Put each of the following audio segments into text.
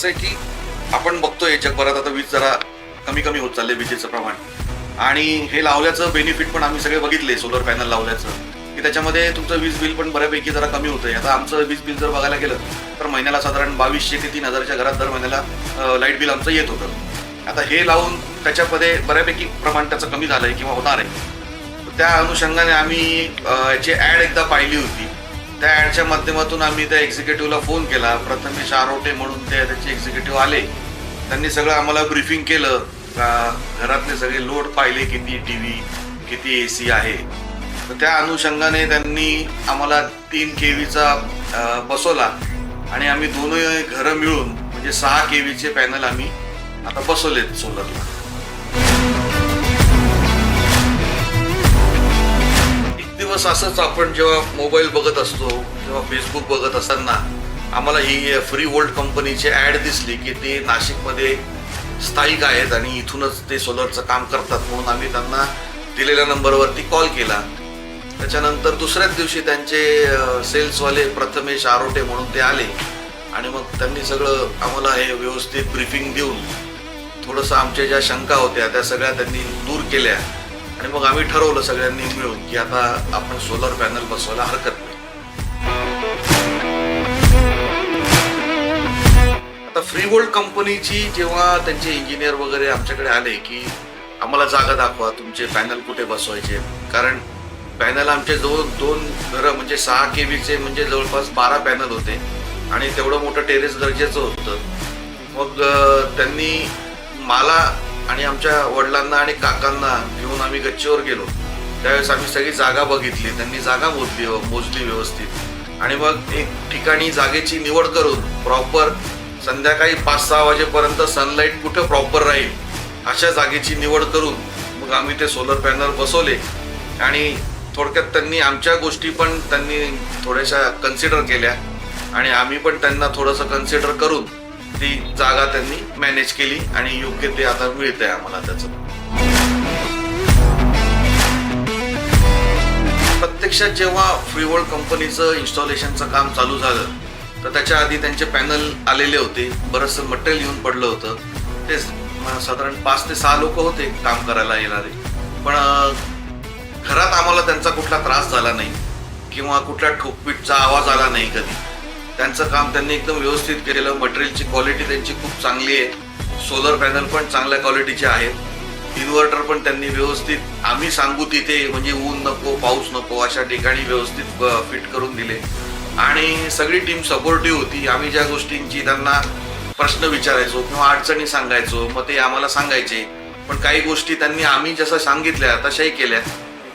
कसं आहे की आपण बघतोय जगभरात आता वीज जरा कमी कमी होत चालले विजेचं प्रमाण, आणि हे लावल्याचं बेनिफिट पण आम्ही सगळे बघितले. सोलर पॅनल लावल्याचं की त्याच्यामध्ये तुमचं वीज बिल पण बऱ्यापैकी जरा कमी होतंय. आता आमचं वीज बिल जर बघायला गेलं तर महिन्याला साधारण 2200 ते 3000च्या घरात दर महिन्याला लाईट बिल आमचं येत होतं. आता हे लावून त्याच्यामध्ये बऱ्यापैकी प्रमाण त्याचं कमी झालंय किंवा होणार आहे. त्या अनुषंगाने आम्ही याची ॲड एकदा पाहिली होती. त्या ॲडच्या माध्यमातून आम्ही त्या एक्झिक्युटिव्हला फोन केला. प्रथमेश आरोटे म्हणून त्याचे एक्झिक्युटिव्ह आले. त्यांनी सगळं आम्हाला ब्रीफिंग केलं. घरातले सगळे लोड पाहिले, किती टी.व्ही, किती AC आहे. तर त्या अनुषंगाने त्यांनी आम्हाला 3 kVचा बसवला आणि आम्ही दोन्ही घरं मिळून म्हणजे 6 kVचे पॅनल आम्ही आता बसवलेत सोलरला. एक दिवस असंच आपण जेव्हा मोबाईल बघत असतो, जेव्हा फेसबुक बघत असताना आम्हाला ही फ्री वोल्ट कंपनीची ॲड दिसली की ते नाशिकमध्ये स्थायिक आहेत आणि इथूनच ते सोलरचं काम करतात. म्हणून आम्ही त्यांना दिलेल्या नंबरवरती कॉल केला. त्याच्यानंतर दुसऱ्याच दिवशी त्यांचे सेल्सवाले प्रथमेश आरोटे म्हणून ते आले आणि मग त्यांनी सगळं आम्हाला हे व्यवस्थित ब्रीफिंग देऊन थोडंसं आमच्या ज्या शंका होत्या त्या सगळ्या त्यांनी दूर केल्या. आणि मग आम्ही ठरवलं सगळ्यांनी मिळून की आता आपण सोलर पॅनल बसवायला हरकत नाही. आता फ्री वोल्ट कंपनीची जेव्हा त्यांचे इंजिनियर वगैरे आमच्याकडे आले की आम्हाला जागा दाखवा, तुमचे पॅनल कुठे बसवायचे. कारण पॅनल आमचे दोन घरं म्हणजे 6 kVचे म्हणजे जवळपास 12 पॅनल होते आणि तेवढं मोठं टेरेस गरजेचं होतं. मग त्यांनी मला आणि आमच्या वडिलांना आणि काकांना घेऊन आम्ही गच्चीवर गेलो. त्यावेळेस आम्ही सगळी जागा बघितली. त्यांनी जागा मोजली व्यवस्थित आणि मग एक ठिकाणी जागेची निवड करून प्रॉपर संध्याकाळी 5-6 वाजेपर्यंत सनलाईट कुठं प्रॉपर राहील अशा जागेची निवड करून मग आम्ही ते सोलर पॅनल बसवले. आणि थोडक्यात त्यांनी आमच्या गोष्टी पण त्यांनी थोड्याशा कन्सिडर केल्या आणि आम्ही पण त्यांना थोडंसं कन्सिडर करून ती जागा त्यांनी मॅनेज केली आणि योग्य ते आता मिळतंय आम्हाला त्याचं. प्रत्यक्षात जेव्हा फ्री वोल्ट कंपनीचं इन्स्टॉलेशनचं काम चालू झालं तर त्याच्या आधी त्यांचे पॅनल आलेले होते. बरंचसं मटेरियल येऊन पडलं होतं. ते साधारण 5 ते 6 लोक होते काम करायला येणारे. पण घरात आम्हाला त्यांचा कुठला त्रास झाला नाही किंवा कुठल्या ठोकपीटचा आवाज आला नाही कधी. त्यांचं काम त्यांनी एकदम व्यवस्थित केलेलं. मटेरियलची क्वालिटी त्यांची खूप चांगली आहे. सोलर पॅनल पण चांगल्या क्वालिटीचे आहेत. इन्व्हर्टर पण त्यांनी व्यवस्थित आम्ही सांगू तिथे म्हणजे ऊन नको पाऊस नको अशा ठिकाणी व्यवस्थित फिट करून दिले. आणि सगळी टीम सपोर्टिव्ह होती. आम्ही ज्या गोष्टींची त्यांना प्रश्न विचारायचो किंवा अडचणी सांगायचो मग ते आम्हाला सांगायचे. पण काही गोष्टी त्यांनी आम्ही जसं सांगितल्या तशाही केल्या.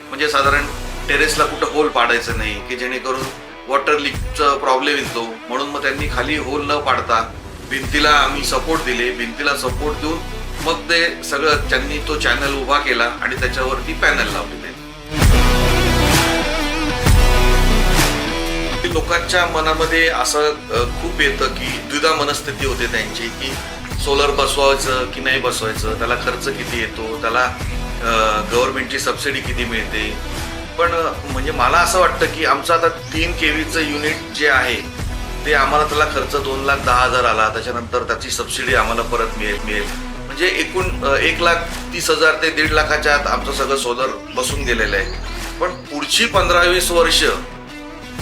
म्हणजे साधारण टेरेसला कुठं होल पाडायचं नाही की जेणेकरून वॉटर लीकचा प्रॉब्लेम येतो. म्हणून मग त्यांनी खाली होल न पाडता भिंतीला आम्ही सपोर्ट दिले. भिंतीला सपोर्ट देऊन मग ते सगळं त्यांनी तो चॅनल उभा केला आणि त्याच्यावरती पॅनल लावलेले. लोकांच्या मनामध्ये असं खूप येतं की द्विधा मनस्थिती होते त्यांची की सोलर बसवायचं की नाही बसवायचं, त्याला खर्च किती येतो, त्याला गव्हर्नमेंटची सबसिडी किती मिळते. पण म्हणजे मला असं वाटतं की आमचं आता 3 kVचं युनिट जे आहे ते आम्हाला त्याला खर्च 2,10,000 आला. त्याच्यानंतर त्याची सबसिडी आम्हाला परत मिळेल. म्हणजे एकूण 1,30,000 ते 1.5 लाखाच्या आत आमचं सगळं सोलर बसून गेलेलं आहे. पण पुढची 15-20 वर्ष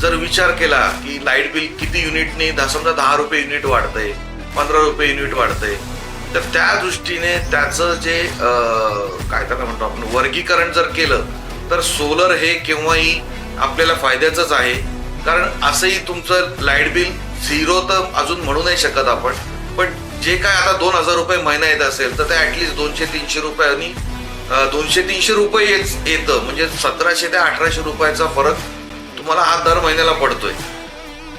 जर विचार केला की लाईट बिल किती युनिटने समजा 10 रुपये युनिट वाढतंय, 15 रुपये युनिट वाढतंय, तर त्या दृष्टीने त्याचं जे काय त्याला म्हणतो आपण वर्गीकरण जर केलं तर सोलर हे केव्हाही आपल्याला फायद्याचंच आहे. कारण असंही तुमचं लाईट बिल 0 तर अजून म्हणू नाही शकत आपण. पण जे काय आता 2,000 रुपये महिना येत असेल तर ते ॲटलिस्ट 200-300 रुपयांनी 200-300 रुपये येतं. म्हणजे 1700 ते 1800 रुपयाचा फरक तुम्हाला हा दर महिन्याला पडतोय.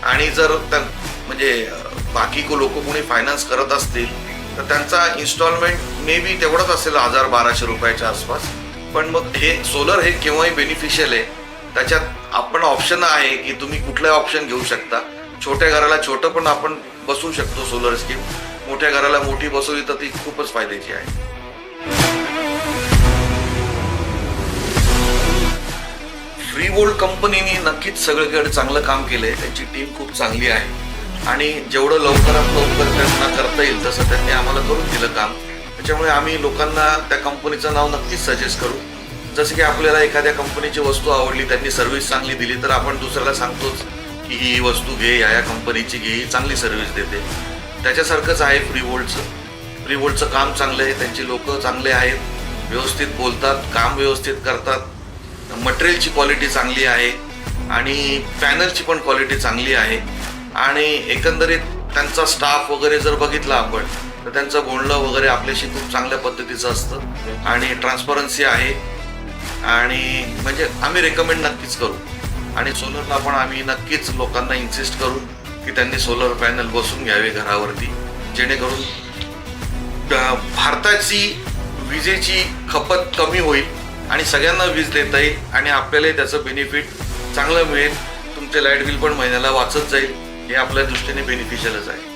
आणि जर म्हणजे बाकी लोक कोणी फायनान्स करत असतील तर त्यांचा इन्स्टॉलमेंट मे बी तेवढंच असेल 1,000-1,200 रुपयाच्या आसपास. पण मग हे सोलर हे केव्हाही बेनिफिशियल आहे. त्याच्यात आपण ऑप्शन आहे की तुम्ही कुठलाही ऑप्शन घेऊ शकता. छोट्या घराला छोटं पण आपण बसवू शकतो सोलर स्कीम. मोठ्या घराला मोठी बसवली तर ती खूपच फायद्याची आहे. फ्री वोल्ट कंपनीने नक्कीच सगळीकडे चांगलं काम केलंय. त्यांची टीम खूप चांगली आहे आणि जेवढं लवकरात लवकर त्यांना करता येईल तसं त्यांनी आम्हाला करून दिलं काम. त्याच्यामुळे आम्ही लोकांना त्या कंपनीचं नाव नक्कीच सजेस्ट करू. जसं की आपल्याला एखाद्या कंपनीची वस्तू आवडली, त्यांनी सर्व्हिस चांगली दिली, तर आपण दुसऱ्याला सांगतोच की ही वस्तू घे, या कंपनीची घे, ही चांगली सर्व्हिस देते. त्याच्यासारखंच आहे फ्रीवोल्टचं काम चांगलं आहे, त्यांची लोक चांगले आहेत, व्यवस्थित बोलतात, काम व्यवस्थित करतात, मटेरियलची क्वालिटी चांगली आहे आणि पॅनलची पण क्वालिटी चांगली आहे. आणि एकंदरीत त्यांचा स्टाफ वगैरे जर बघितला आपण तर त्यांचं बोलणं वगैरे आपल्याशी खूप चांगल्या पद्धतीचं असतं आणि ट्रान्सपरन्सी आहे. आणि म्हणजे आम्ही रेकमेंड नक्कीच करू. आणि सोलरला पण आम्ही नक्कीच लोकांना इन्सिस्ट करू की त्यांनी सोलर पॅनल बसून घ्यावे घरावरती, जेणेकरून भारताची विजेची खपत कमी होईल आणि सगळ्यांना वीज देता येईल आणि आपल्यालाही त्याचं बेनिफिट चांगलं मिळेल. तुमचे लाईट बिल पण महिन्याला वाचत जाईल, हे आपल्या दृष्टीने बेनिफिशियलच आहे.